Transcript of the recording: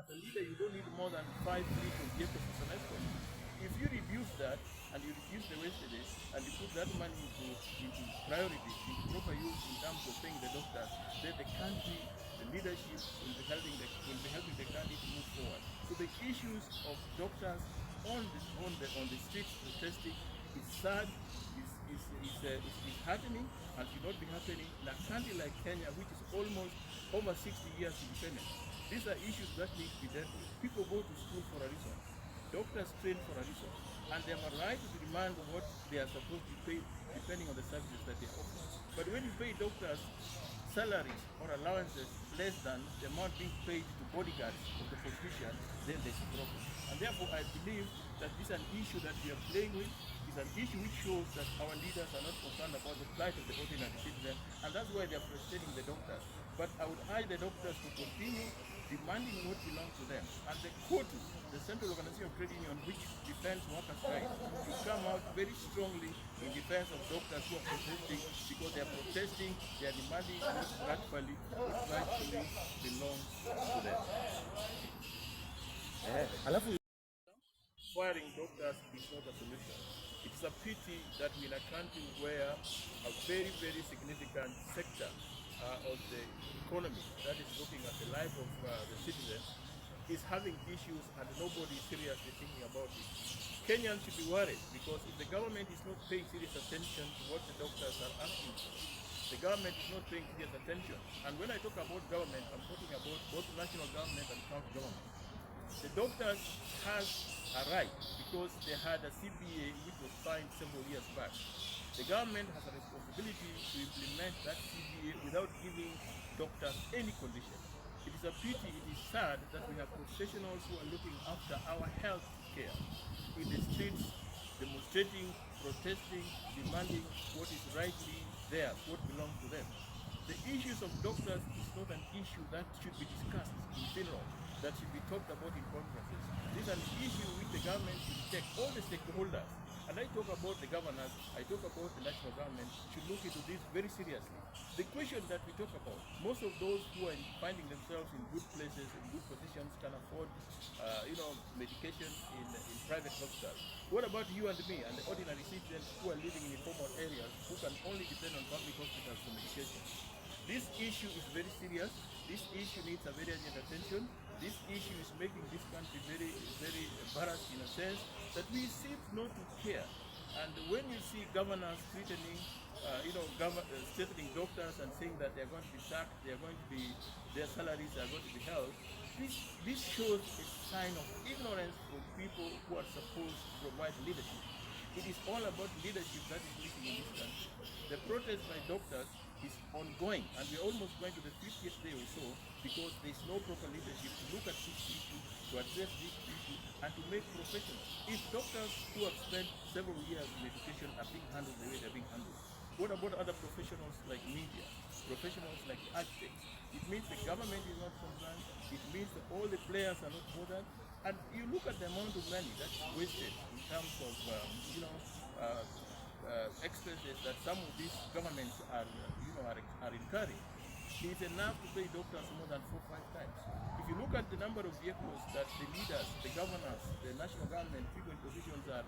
as a leader, you don't need more than 5 vehicles for semester. If you reduce that and you reduce the wastage and you put that money into priorities, into proper use in terms of paying the doctors, then the country, the leadership will be helping the country to move forward. So the issues of doctors on the streets protesting is sad, is happening, and should not be happening in a country like Kenya, which is almost over 60 years independent. These are issues that need to be dealt with. People go to school for a reason. Doctors train for a reason, and they have a right to demand what they are supposed to pay depending on the services that they offer. But when you pay doctors salaries or allowances less than the amount being paid to bodyguards of the politician, then there's a problem. And therefore, I believe that this is an issue that we are playing with. It's an issue which shows that our leaders are not concerned about the plight of the ordinary citizen, and that's why they are frustrating the doctors. But I would urge the doctors to continue demanding what belongs to them. And the Kodhe, the Central Organization of Trade Union, which defends workers' rights, to come out very strongly in defense of doctors who are protesting, because they are protesting, they are demanding what rightfully belongs to them. Firing doctors is not a solution. It's a pity that we're in a country where a very, very significant sector of the economy that is looking at the life of the citizens is having issues and nobody is seriously thinking about it. Kenyans should be worried because if the government is not paying serious attention to what the doctors are asking for, the government is not paying serious attention. And when I talk about government, I'm talking about both national government and county government. The doctors has a right because they had a CBA which was signed several years back. The government has a responsibility to implement that CBA without giving doctors any condition. It is a pity, it is sad that we have professionals who are looking after our health care in the streets, demonstrating, protesting, demanding what is rightly theirs, what belongs to them. The issues of doctors is not an issue that should be discussed in general, that should be talked about in conferences. This is an issue which the government should take, all the stakeholders. And I talk about the governors, I talk about the national government, should look into this very seriously. The question that we talk about, most of those who are finding themselves in good places, in good positions, can afford medication in private hospitals. What about you and me and the ordinary citizens who are living in informal areas who can only depend on public hospitals for medication? This issue is very serious. This issue needs a very urgent attention. This issue is making this country very, very embarrassed in a sense that we seem not to care. And when you see governors threatening, threatening doctors and saying that they are going to be sacked, their salaries are going to be held, this shows a sign of ignorance from people who are supposed to provide leadership. It is all about leadership that is missing in this country. The protest by doctors is ongoing, and we're almost going to the 50th day or so because there's no proper leadership to look at this issue, to address this issue, and to make professionals. If doctors who have spent several years in education are being handled the way they're being handled, what about other professionals like media, professionals like architects? It means the government is not concerned. It means that all the players are not bothered. And you look at the amount of money that's wasted in terms of, expenses that some of these governments are incurring. It's enough to pay doctors more than 4 or 5 times. If you look at the number of vehicles that the leaders, the governors, the national government, people in positions are